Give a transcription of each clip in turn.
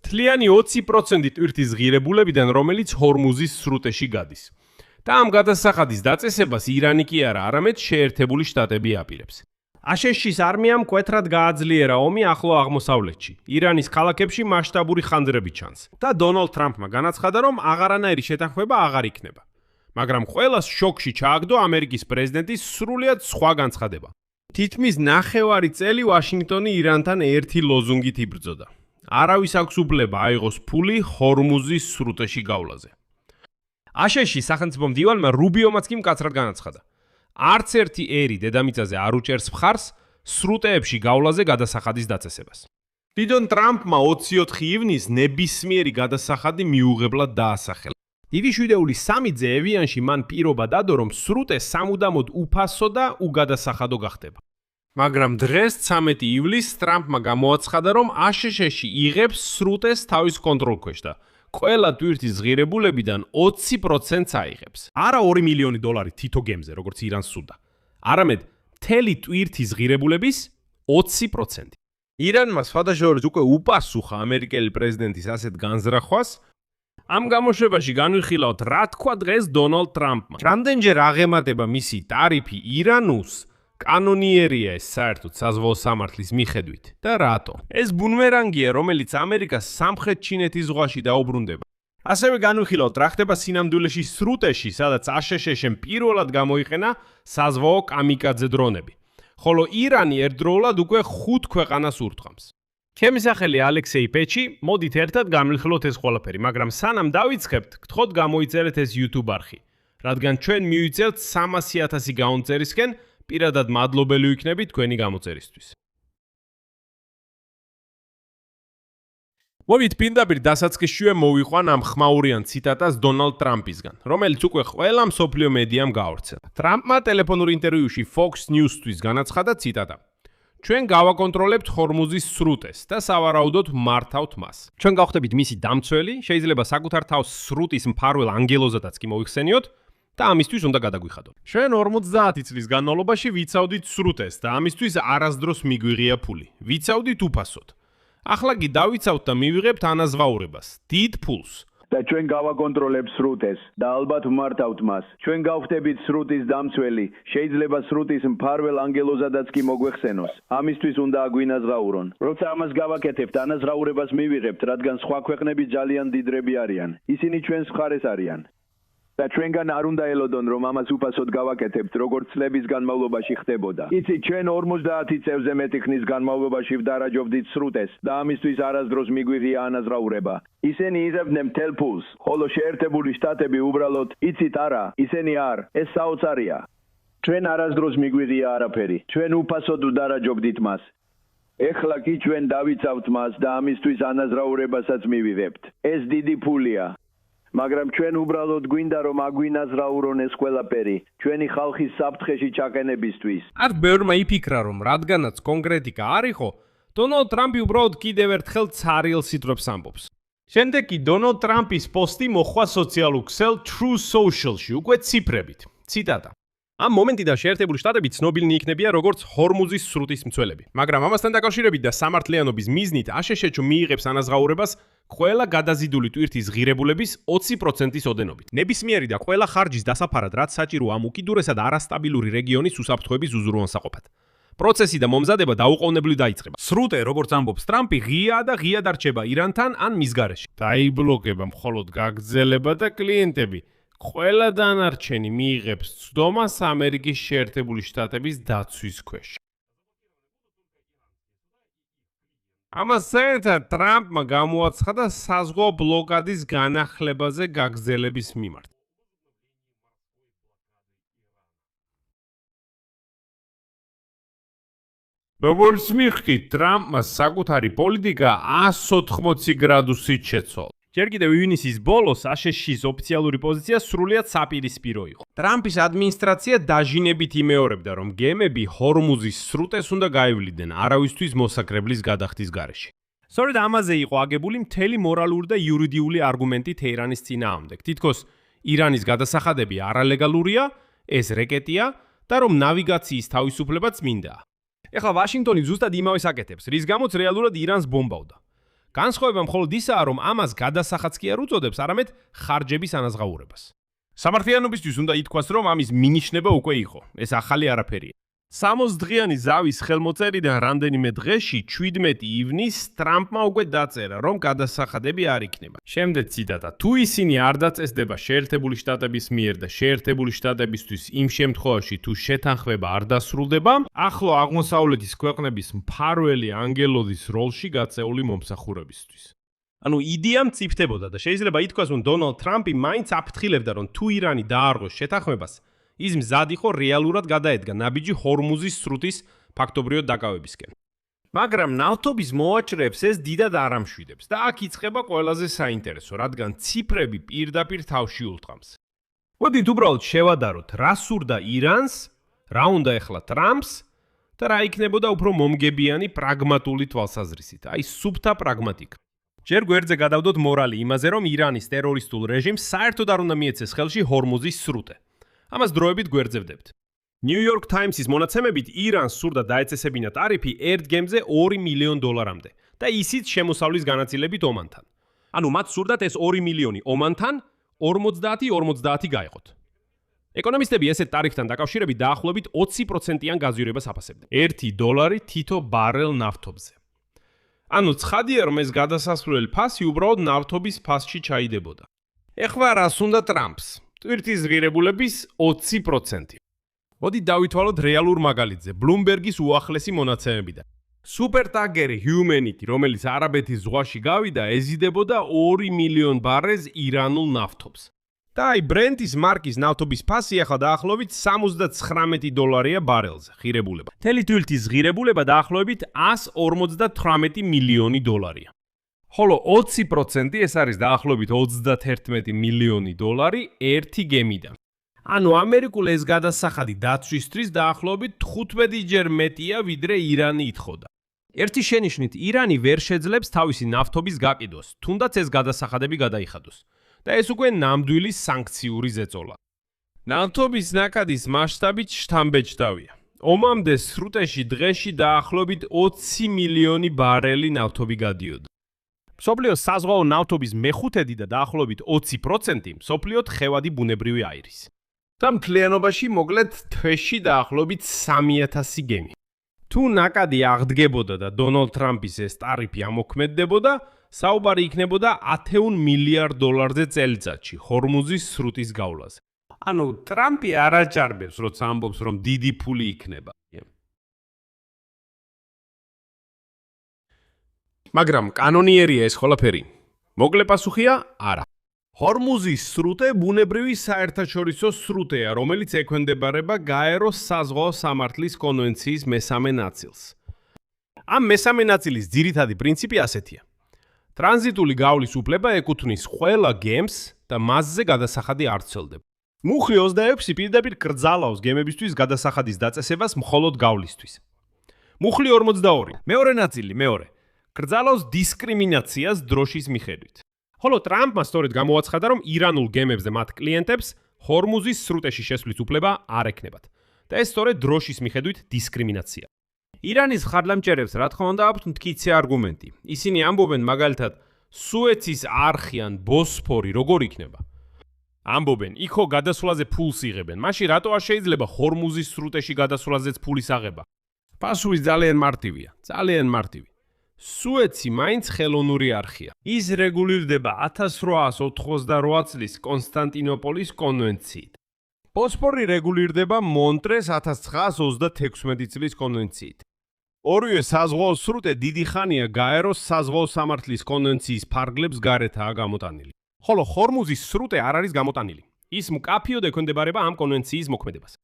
მთლიანი 20% ტვირთის ღირებულებიდან, რომელიც ჰორმუზის სრუტეში გადის. და ამ გადასახადის დაწესებას ირანი კი არა, არამედ შეერთებული შტატები აპირებს. აშშ-ის არმიამ მკვეთრად გააძლიერა ომი ახლო აღმოსავლეთში. ირანის ქალაქებში მასშტაბური ხანძრები ჩანს და დონალდ ტრამპმა განაცხადა, რომ აღარანაირი შეთანხმება აღარ იქნება. მაგრამ ყველას შოკში ჩააგდო ამერიკის პრეზიდენტის სრულიად სხვა განცხადება. თითქმის ნახევარი წელი ვაშინგტონი ირანთან ერთი ლოზუნგით იბრძოდა. არავის აქვს უფლება აიღოს ფული ჰორმუზის სრუტეში გავლაზე. აშშ-ის სახელმწიფო მდივანმა რუბიომაც კი მკაცრად განაცხადა. არც ერთი ერი დედამიწაზე არ უჭერს მხარს სრუტეებში გავლაზე გადასახადის დაწესებას. დიდონ ტრამპმა 24 ივნისს ნებისმიერი გადასახადი მიუღებლად დაასახელა. დიდი 7.3 ევიანში მან პირობა დადო, რომ სრუტე სამუდამოდ უფასო და უგადასახადო გახდება. მაგრამ დღეს 13 ივლისს ტრამპმა გამოაცხადა, რომ აშშ-ში იღებს სრუტეს თავის კონტროლქვეშ და ყველა ტვირთის ღირებულებიდან 20%-ს აიღებს. არა 2 მილიონი დოლარი თითო გემზე, როგორც ირანს სურდა, არამედ მთელი ტვირთის ღირებულების 20%. ირანმა სხვადასხვა უკვე უპასუხა ამერიკელი პრეზიდენტის ასეთ განზრახვას. ამ გამოშვებაში განვიხილავთ, რა თქვა დღეს დონალდ ტრამპმა. რამდენჯერ აღემატება მისი ტარიფი ირანულს კანონიერია ეს საერთოდ საზღვაო სამართლის მიხედვით და რატო? ეს ბუმერანგია, რომელიც ამერიკას სამხრეთ ჩინეთის ზღვაში დაუბრუნდება. ასევე განვიხილავთ, რა ხდება სინამდვილეში სრუტეში, სადაც აშშ-შენ პირველად გამოიყენა საზღვაო კამიკაძე დრონები. ხოლო ირანი ერთდროულად უკვე 5 ქვეყანას ურთყამს. ჩემი სახელი ალექსეი პეჩი, მოდით ერთად განვიხილოთ ეს ყველაფერი, მაგრამ სანამ დავიწყებთ, გთხოვთ გამოიწერეთ ეს YouTube არხი, რადგან ჩვენ მივიწევთ 300,000 გაუნწერისკენ, პირადად მადლობელი ვიქნებით თქვენი გამოწერისთვის. მოვით პირდაპირ დასაწყისშივე მოვიყვან ამ ხმაურიან ციტატას დონალდ ტრამპისგან, რომელიც უკვე ყველა მსოფლიო მედიამ გაავრცელა. ტრამპმა ტელეფონურ ინტერვიუში Fox News-თვის განაცხადა ციტატა: ჩვენ გავაკონტროლებთ ჰორმუზის სრუტეს და სავარაუდოდ მართავთ მას. ჩვენ გავხდებით მისი დამცველი, შეიძლება საკუთარ თავს სრუტის მფარველ ანგელოზადაც კი მოიხსენიოთ და ამისთვის უნდა გადაგვიხადოთ. ჩვენ 50 წლის განმავლობაში ვიცავდით სრუტეს და ამისთვის არასდროს მიგვიღია ფული. ვიცავდით უფასოდ. ახლა კი დავიცავთ და მივიღებთ ანაზღაურებას, დიდ ფულს. და ჩვენ გავაკონტროლებთ სრუტეს და ალბათ ვმართავთ მას. ჩვენ გავხდებით სრუტის დამცველი, შეიძლება სრუტის მფარველ ანგელოზადაც კი მოგვეხსენოს. ამისთვის უნდა აგვინაზღაურონ. როცა ამას გავაკეთებთ, ანაზღაურებას მივიღებთ, რადგან სხვა ქვეყნები ძალიან დიდრები არიან. ისინი ჩვენს მხარეს არიან. და ჩვენგან არ უნდა ელოდონ, რომ ამას უფასოდ გავაკეთებთ, როგორც წლების განმავლობაში ხდებოდა. იცით, ჩვენ 50 წელზე მეტი ხნის განმავლობაში ვდარაჯობდით სრუტეს და ამისთვის არასდროს მიგვიღია ანაზღაურება. ისინი იღებდნენ მთელ ფულს, ხოლო შეერთებული შტატები უბრალოდ იცით არა, ისინი არ, ეს საოცარია. ჩვენ არასდროს მიგვიღია არაფერი. ჩვენ უფასოდ ვდარაჯობდით მას. ეხლა კი ჩვენ დავიცავთ მას და ამისთვის ანაზღაურებასაც მივიღებთ. ეს დიდი ფულია. მაგრამ ჩვენ უბრალოდ გვინდა რომ აგვინაზღაურონ ეს ყველაფერი ჩვენი ხალხის საფრთხეში ჩაყენებისთვის. არ ბევრმა იფიქრა, რომ რადგანაც კონკრეტიკა არ იყო, დონალდ ტრამპი უბრალოდ კიდევ ერთხელ ცარიელ სიტყვებს ამბობს. შემდეგ კი დონალდ ტრამპის პოსტი მოხვა სოციალურ ქსელ Truth Social-ში უკვე ციფრებით. ციტატა: ამ მომენტიდან შეერთებული შტატები ცნობილნი იქნებიან როგორც ჰორმუზის სრუტის მცველები. მაგრამ ამასთან დაკავშირებით და სამართლიანობის მიზნით აშშ მიიღებს ანაზღაურებას ყველა გადაზიდული ტვირთის ღირებულების 20%-ის ოდენობით. ნებისმიერი და ყველა ხარჯის დასაფარად, რაც საჭირო ამ უკიდურესად არასტაბილური რეგიონის უსაფრთხოების უზრუნველსაყოფად. პროცესი და მომზადება დაუყოვნებლივ დაიწყება. სრუტე, როგორც ამბობს ტრამპი, ღია და ღია დარჩება ირანთან ან მის გარეშე. დაიბლოკება მხოლოდ გაგრძელება და კლიენტები. ყველა დანარჩენი მიიღებს ცდომას ამერიკის შეერთებული შტატების დაცვის ქვეშ. ამასთან ერთად ტრამპმა გამოაცხადა საზღვაო ბლოკადის განახლებაზე გაგრძელების მიმართ. როგორც მიხდით, ტრამპმა საკუთარი პოლიტიკა 180 გრადუსით შეცვალა. ჯერ კიდევ ივნისის ბოლოს აშშ-ის ოფიციალური პოზიცია სრულიად საპირისპირო იყო. ტრამპის ადმინისტრაცია დაჟინებით იმეორებდა, რომ გემები ჰორმუზის სრუტეს უნდა გაივლიდნენ არავისთვის მოსაკრებლის გადახდის გარეშე. სწორედ ამაზე იყო აგებული მთელი მორალური და იურიდიული არგუმენტი თეირანის წინააღმდეგ. თითქოს ირანის გადასახადები არალეგალურია, ეს რეკეტია და რომ ნავიგაციის თავისუფლება წმინდაა. ეხლა ვაშინგტონი ზუსტად იმავეს აკეთებს, რის გამოც რეალურად ირანს ბომბავდა. განსხვავება მხოლოდ ისაა, რომ ამას გადასახადს კი არ უწოდებს, არამედ ხარჯების ანაზღაურებას. სამართლიანობისთვის უნდა ითქვას, რომ ამის მინიშნება უკვე იყო. ეს ახალი არაფერია. 60 დღიანი ზავის ხელმოწერიდან რამდენიმე დღეში 17 ივნისს ტრამპმა უკვე დაწერა, რომ გადასახადები არ იქნება. შემდეგ ციტატა: თუ ისინი არ დაწესდება შეერთებული შტატების მიერ და შეერთებული შტატებისთვის იმ შემთხვევაში, თუ შეთანხმება არ დასრულდება, ახლო აღმოსავლეთის ქვეყნების მფარველი ანგელოდის როლში გაწეული მომსახურებისთვის. ანუ იდეა მწიფდებოდა და შეიძლება ითქვას, რომ დონალდ ტრამპი მაინც აფრთხილებდა, რომ თუ ირანი დაარღვევს შეთანხმებას, ის მზად იყო რეალურად გადაედგა ნაბიჯი ჰორმუზის სრუტის ფაქტობრივად დაკავებისკენ. მაგრამ ნავთობის მოვაჭრეებს ეს დიდად არ ამშვიდებს და აქ იწყება ყველაზე საინტერესო, რადგან ციფრები პირდაპირ თავში ულტყამს. მოდით უბრალოდ შევადაროთ, რა სურდა ირანს, რა უნდა ეხლა ტრამპს და რა იქნებოდა უფრო მომგებიანი პრაგმატული თვალსაზრისით, აი სუფთა პრაგმატიკა. ჯერ გვერდზე გადავდოთ მორალი იმაზე, რომ ირანის ტერორისტულ რეჟიმს საერთოდ არ უნდა მიეცეს ხელში ჰორმუზის სრუტე. ამას დროებით გვერძევდებთ. New York Times-ის მონაცემებით ირანს სურდა დაეწესებინა ტარიფი ერთ გემზე $2 მილიონ და ისიც შემოსავლის განაწილებით ომანთან. ანუ მათ სურდათ ეს 2 მილიონი ომანთან 50-50 გაეყოთ. ეკონომისტები ესეთ ტარიფთან დაკავშირებით დაახლოებით 20%-იან გაზიურებას აფასებდნენ. $1 თითო ბარელ ნავთობზე. ანუ ცხადია, რომ ეს გადასასვლელი ფასი უბრალოდ ნავთობის ფასში ჩაიდებოდა. ეხლა რას უნდა ტრამპს? ტვირთის ღირებულების 20%. მოდი დავითვალოთ რეალურ მაგალითზე, ბლუმბერგის უახლესი მონაცემებიდან. სუპერტაგერი Humanity, რომელიც არაბეთის ზღვაში გავიდა, ეზიდებოდა 2 მილიონ ბარელს ირანულ ნავთობს. და აი ბრენტის მარკის ნავთობის ფასი ახლა დაახლოებით $79 ბარელზე, ღირებულება. მთელი თვირთის ღირებულება დაახლოებით $158 მილიონი. ხოლო 20% ეს არის დაახლოებით $31 მილიონი ერთი გემიდან. ანუ ამერიკულ ეს გადასახადი დაცვისთვის დაახლოებით 15 ჯერ მეტია, ვიდრე ირანი ითხოვდა. ერთი შენიშვნით, ირანი ვერ შეძლებს თავისი ნავთობის გაკიდვას, თუნდაც ეს გადასახადები გადაიხადოს. და ეს უკვე ნამდვილი სანქციური ზეწოლა. ნავთობის ნაკადის მასშტაბით შთამბეჭდავია. ომამდე სრუტეში დღეში დაახლოებით 20 მილიონი ბარელი ნავთობი გადიოდა. მსოფლიოს საზღვაო ნავთობის მეხუთედი და დაახლოებით 20% მსოფლიო თხევადი ბუნებრივი აირის. და მთლიანობაში მოკლედ თვეში დაახლოებით 3000 გემი. თუ ნაკადი აღდგებოდა და დონალდ ტრამპის ეს ტარიფი ამოქმედდებოდა, საუბარი იქნებოდა $10 მილიარდ წელიწადში ჰორმუზის სრუტის გავლაზე. ანუ ტრამპი არ აჭარბებს, როცა ამბობს, რომ დიდი ფული იქნება. მაგრამ კანონიერია ეს ყველაფერი? მოკლე პასუხია, არა. ჰორმუზის სრუტე ბუნებრივი საერთაშორისო სრუტეა, რომელიც ექვემდებარება გაეროს საზღვაო სამართლის კონვენციის მესამე ნაწილს. ამ მესამე ნაწილის ძირითადი პრინციპი ასეთია. ტრანზიტული გავლის უფლება ეკუთვნის ყველა გემს და მასზე გადასახადი არ ვრცელდება. მუხლი 26 პირდაპირ კრძალავს გემებისთვის გადასახადის დაწესებას მხოლოდ გავლისთვის. მუხლი 42. მეორე ნაწილი, მეორე. კრძალავს დისკრიმინაციას დროშის მიხედვით. ხოლო ტრამპმა სწორედ გამოაცხადა, რომ ირანულ გემებზე მათ კლიენტებს ჰორმუზის სრუტეში შესვლის უფლება არ ექნებათ. და ეს სწორედ დროშის მიხედვით დისკრიმინაცია. ირანის ხარლამჭერებს რა თქმა უნდა აქვთ მტკიცე არგუმენტი. ისინი ამბობენ მაგალითად, სუეცის არხი ან ბოსფორი როგორ იქნება? ამბობენ, იქო გადასვლაზე ფულს იღებენ. მაშინ რატო არ შეიძლება ჰორმუზის სრუტეში გადასვლაზეც ფულის აღება? პასუხი ძალიან მარტივია, ძალიან მარტივი. სუეცი მაინც ხელოვნური არხია. ის რეგულირდება 1888 წლის კონსტანტინოპოლის კონვენციით. ბოსფორი რეგულირდება მონტრეს 1936 წლის კონვენციით. ორივე საზღვაო სრუტე დიდი ხანია გაეროს საზღვაო სამართლის კონვენციის ფარგლებს გარეთაა გამოტანილი. ხოლო ჰორმუზის სრუტე არ არის გამოტანილი. ის მკაფიოდ ექვემდებარება ამ კონვენციის მოქმედებას.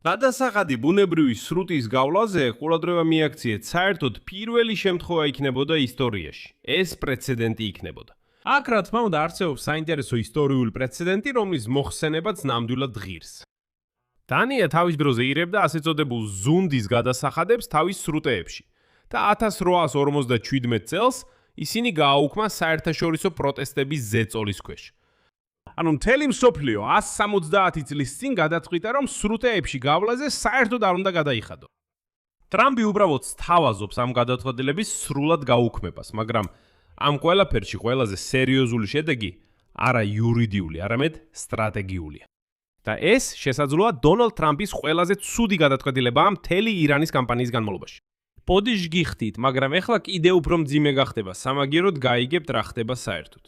გადასახადი ბუნებრივი სრუტის გავლაზე ყურადღება მიაქციეთ, საერთოდ პირველი შემთხვევა იქნებოდა ისტორიაში. ეს პრეცედენტი იქნებოდა. აქ რა თქმა უნდა არსებობს საინტერესო ისტორიული პრეცედენტი, რომლის მოხსენებაც ნამდვილად ღირს. დანია თავის დროზე ირებდა ასე წოდებულ ზუნდის გადასახადებს თავის სრუტეებში და 1857 წელს ისინი გააუქმა საერთაშორისო პროტესტების ზეწოლის ქვეშ. ანუ მთელი მსოფლიო 170 წლის წინ გადაწყვიტა, რომ სრუტეებში გავლაზე საერთოდ არ უნდა გადაიხადო. ტრამპი უბრალოდ სთავაზობს ამ გადაწყვეტილების სრულად გაუქმებას, მაგრამ ამ ყველაფერში ყველაზე სერიოზული შედეგი არა იურიდიული, არამედ სტრატეგიულია. და ეს შესაძლოა დონალდ ტრამპის ყველაზე ცუდი გადაწყვეტილებაა მთელი ირანის კამპანიის განმავლობაში. პოდიშ გიხდით, მაგრამ ეხლა კიდე უფრო მძიმე გახდება, სამაგიეროდ გაიგებთ რა ხდება საერთოდ.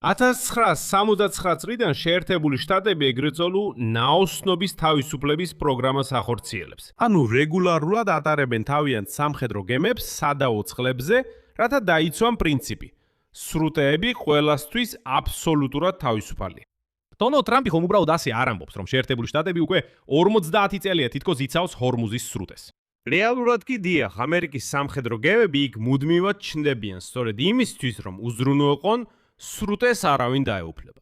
1979 წლიდან შეერთებული შტატები ეგრეთ წოდებული ნაოსნობის თავისუფლების პროგრამას ახორციელებს. ანუ რეგულარულად ატარებენ თავიანთ სამხედრო გემებს სადაო წყლებზე, რათა დაიცვან პრინციპი: სრუტეები ყველასთვის აბსოლუტურად თავისუფალია. დონალდ ტრამპი ხომ უბრალოდ ასე არ ამბობს, რომ შეერთებული შტატები უკვე 50 წელია თითქოს იცავს ჰორმუზის სრუტეს. რეალურად კი დიახ, ამერიკის სამხედრო გემები იქ მუდმივად ჩნდებიან, სწორედ იმისთვის, რომ უზრუნველყონ სრუტეს არავინ დაეუფლება.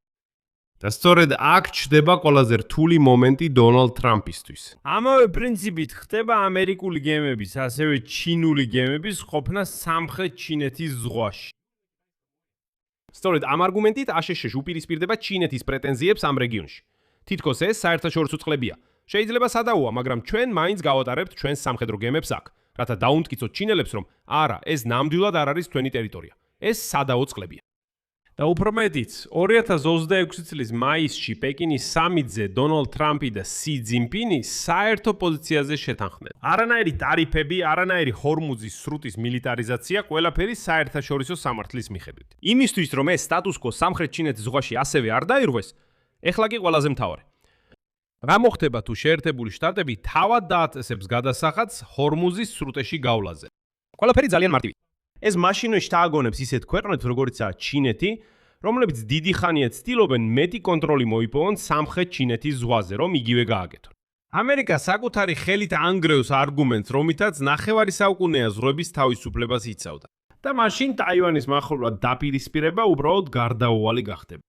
და სწორედ აქ ჩდება ყველაზე რთული მომენტი დონალდ ტრამპისთვის. ამავე პრინციპით ხდება ამერიკული გემების, ასევე ჩინური გემების ყოფნა სამხრეთ ჩინეთის ზღვაში. სწორედ ამ არგუმენტით აშშ უპირისპირდება ჩინეთის პრეტენზიებს ამ რეგიონში. თითქოს ეს საერთაშორისო წყლებია. შეიძლება სადაოა, მაგრამ ჩვენ მაინც გავატარებთ ჩვენს სამხედრო გემებს აქ, რათა დაუნტკიცოთ ჩინელებს, რომ არა, ეს ნამდვილად არ არის თქვენი ტერიტორია. ეს სადაო წყლებია. და უფრო მეტიც, 2026 წლის მაისში პეკინის სამიტზე დონალდ ტრამპი და სი ძინპინი საერთო პოზიციაზე შეთანხმდნენ. არანაირი ტარიფები, არანაირი ჰორმუზის სრუტის მილიტარიზაცია, ყველაფერი საერთაშორისო სამართლის მიხედვით. იმისთვის, რომ ეს სტატუს კო სამხრეთ ჩინეთის ზღვაში ასევე არ დაირღვეს, ეხლა კი ყველაზე მთავარი. რა მოხდება თუ შეერთებული შტატები თავად დააწესებს გადასახადს ჰორმუზის სრუტეში გავლაზე? ყველაფერი ძალიან მარტივია. ეს მაშინვე შთააგონებს ისეთ ქვეყნებს, როგორიცაა ჩინეთი, რომლებიც დიდი ხანია ცდილობენ მეტი კონტროლი მოიპოვონ სამხრეთ ჩინეთის ზღვაზე, რომ იგივე გააკეთონ. ამერიკა საკუთარი ხელით ანგრევს არგუმენტს, რომითაც ნახევარი საუკუნეა ზღვების თავისუფლებას იცავდა. და მაშინ ტაივანის მახლობლად დაპირისპირება უბრალოდ გარდაუვალი გახდება.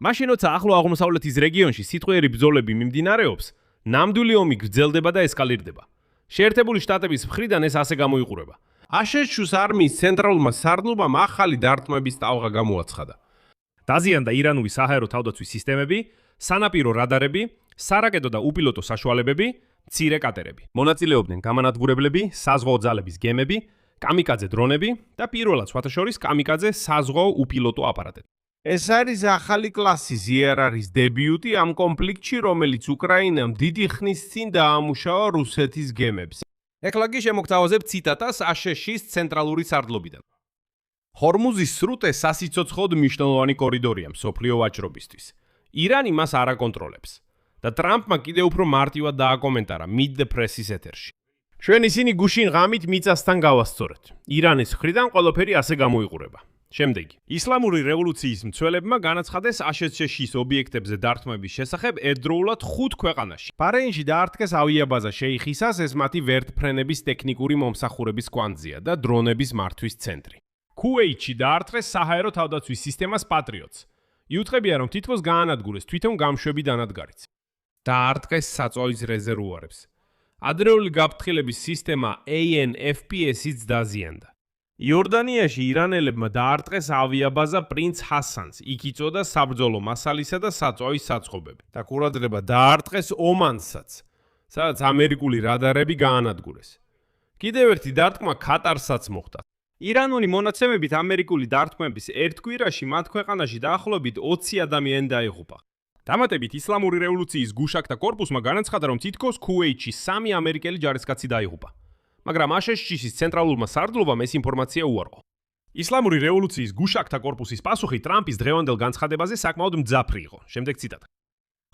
მაშინ როცა ახლო აღმოსავლეთის რეგიონში სიტყვიერი ბრძოლები მიმდინარეობს, ნამდვილი ომი გრძელდება და ესკალირდება. შეერთებული შტატების მხრიდან ეს ასე გამოიყურება. აშშ-ს არმიის ცენტრალურმა სარდლობამ ახალი დარტყმების ტალღა გამოაცხადა. დაზიანდა ირანული საჰაერო თავდაცვის სისტემები, სანაპირო რადარები, სარაკეტო და უპილოტო საშუალებები, მცირე კატერები. მონაწილეობდნენ გამანადგურებლები, საზღვაო ძალების გემები, კამიკაძე დრონები და პირველად სხვათა შორის კამიკაძე საზღვაო უპილოტო აპარატები. ეს არის ახალი კლასის იერარის დებიუტი ამ კონფლიქტში, რომელიც უკრაინამ დიდი ხნის წინ დაამუშავა რუსეთის გემებს. ეხლა კი შემოგთავაზებ ციტატას აშშ-ის ცენტრალური სარდლობიდან. ჰორმუზის სრუტე სასიცოცხლოდ მნიშვნელოვანი კორიდორია მსოფლიო ვაჭრობისთვის. ირანი მას არ აკონტროლებს და ტრამპმა კიდევ უფრო მარტივად დააკომენტარა Meet the Press-ის ეთერში. ჩვენ ისინი გუშინ ღამით მიწასთან გავასწორეთ. ირანის მხრიდან ყველაფერი ასე გამოიყურება. შემდეგი. ისლამური რევოლუციის მცველებმა განაცხადეს აშშ-ის ობიექტებზე დარტყმების შესახებ ერთდროულად 5 ქვეყანაში. ბაჰრეინში დაარტყეს ავიაბაზა შეიხისას, ეს მათი ვერტფრენების ტექნიკური მომსახურების კვანძია და დრონების მართვის ცენტრი. ქუვეითში დაარტყეს საჰაერო თავდაცვის სისტემას პატრიოტს. იუწყებია, რომ თითქოს გაანადგურეს თვითონ გამშვები დანადგარიც. დაარტყეს საწვავის რეზერვუარებს. ადრეული გაფრთხილების სისტემა ANFPS-იც დაზიანდა. იორდანიაში ირანელებმა დაარტყეს ავიაბაზა პრინც ჰასანს, იქ იწოდა საბრძოლო მასალისა და საწვავის საწყობები. და ყურადღება დაარტყეს ომანსაც, სადაც ამერიკული რადარები გაანადგურეს. კიდევ ერთი დარტყმა ქატარსაც მოხდა. ირანული მონაცემებით ამერიკული დარტყმების ერთ კვირაში მათ ქვეყანაში დაახლოებით 20 ადამიანი დაიღუპა. დამატებით ისლამური რევოლუციის გუშაკთა კორპუსმა განაცხადა, რომ თითქოს ქუვეითში 3 ამერიკელი ჯარისკაცი დაიღუპა. მაგრამ აშშ-ის ცენტრალურმა სარდლობამ ეს ინფორმაცია უარყო. ისლამური რევოლუციის გუშაკთა კორპუსის პასუხი ტრამპის დღევანდელ განცხადებაზე საკმაოდ მძაფრი იყო. შემდეგ ციტატა.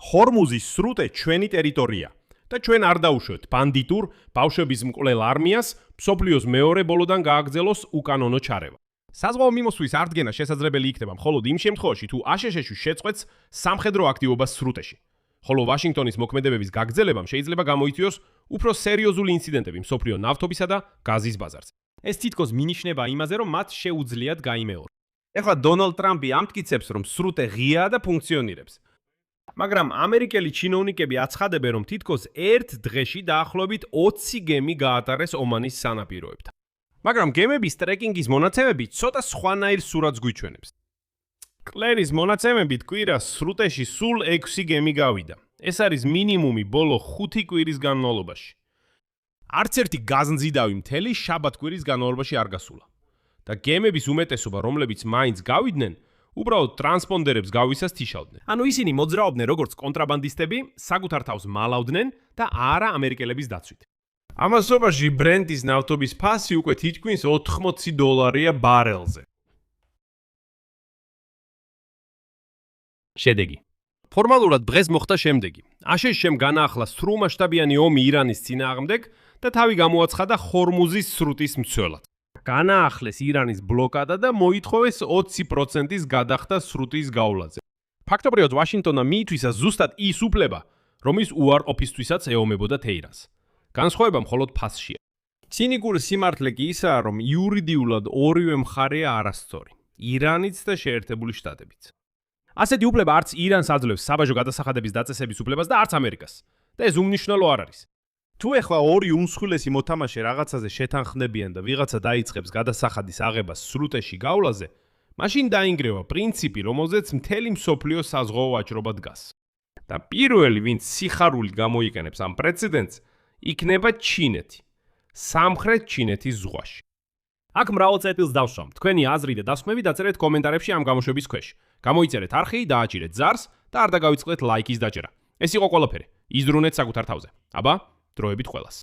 ხორმუზის სრუტე ჩვენი ტერიტორია და ჩვენ არ დაუშვებთ ბანდიტურ ბავშვების მკვლელ არმიას მსოფლიოს მეორე ბოლოდან გააგრძელოს უკანონო ჩარევა. საზღვაო მიმოსვლის ართგენა შესაძლებელი იქნება მხოლოდ იმ შემთხვევაში, თუ აშშ-ში შეწყვეტს სამხედრო აქტივობას სრუტეში. ხოლო ვაშინგტონის მოქმედებების გაგრძელებამ შეიძლება გამოიწვიოს უფრო სერიოზული ინციდენტები მსოფლიო ნავთობისა და გაზის ბაზარზე. ეს თითქოს მინიშნება იმაზე, რომ მათ შეუძლიათ გაიმეორონ. ეხლა დონალდ ტრამპი ამტკიცებს, რომ სრუტე ღიაა და ფუნქციონირებს. მაგრამ ამერიკელი ჩინოვნიკები აცხადებენ, რომ თითქოს ერთ დღეში დაახლოებით 20 გემი გაატარეს ომანის სანაპიროებთან. მაგრამ გემების ტრეკინგის მონაცემები ცოტა სხვანაირ სურათს გვიჩვენებს. კლერის მონაცემებით კვირას სრუტეში სულ 6 გემი გავიდა. ეს არის მინიმუმი ბოლო 5 კვირის განმავლობაში. არც ერთი გაზმზიდავი მთელი შაბათ-კვირის განმავლობაში არ გასულა. და გემების უმეტესობა, რომლებიც მაინც გავიდნენ, უბრალოდ ტრანსპონდერებს გავისას თიშავდნენ. ანუ ისინი მოძრაობდნენ როგორც კონტრაბანდისტები, საკუთარ თავს მალავდნენ და არა ამერიკელების დაცვით. ამასობაში ბრენტის ნავთობის ფასი უკვე თითქმის $80 ბარელზე. შედეგი. ფორმალურად დღეს მოხდა შემდეგი. აშშ-მ განაახლა სრულმასშტაბიანი ომი ირანის წინააღმდეგ და თავი გამოაცხადა ხორმუზის სრუტის მცველად. განაახლეს ირანის ბლოკადა და მოითხოვეს 20%-ის გადახდა სრუტის გავლაზე. ფაქტობრივად ვაშინგტონმა მიითვისა ზუსტად ის უფლება, რომლის უარყოფისთვისაც ეომებოდა თეირანს. განსხვავება მხოლოდ ფასშია. ცინიკური სიმართლე კი ისაა, რომ იურიდიულად ორივე მხარეა არასწორი. ირანიც და შეერთებული შტატებიც. ასეთი უფლება არც ირანს აძლევს საბაჟო გადასახადების დაწესების უფლებას და არც ამერიკას. და ეს უმნიშვნელო არ არის. თუ ეხლა ორი უმსხვილესი მოთამაშე რაღაცაზე შეთანხმდებიან და ვიღაცა დაიწყებს გადასახადის აღებას სრუტეში გავლაზე, მაშინ დაინგრევა პრინციპი, რომელზეც მთელი მსოფლიო საზღვაო ვაჭრობა დგას. და პირველი, ვინც სიხარულით გამოიყენებს ამ პრეცედენტს, იქნება ჩინეთი. სამხრეთ ჩინეთის ზღვაში. აქ მრავალ წერტილს დავსვამ. თქვენი აზრი და დასკვნები დაწერეთ კომენტარებში ამ გამოშვების ქვეშ. გამოიწერეთ არხი, დააჭირეთ ზარს და არ დაგავიწყდეთ ლაიკის დაჭერა. ეს იყო ყველაფერი. იზრუნეთ საკუთარ თავზე. აბა, დროებით ყველას.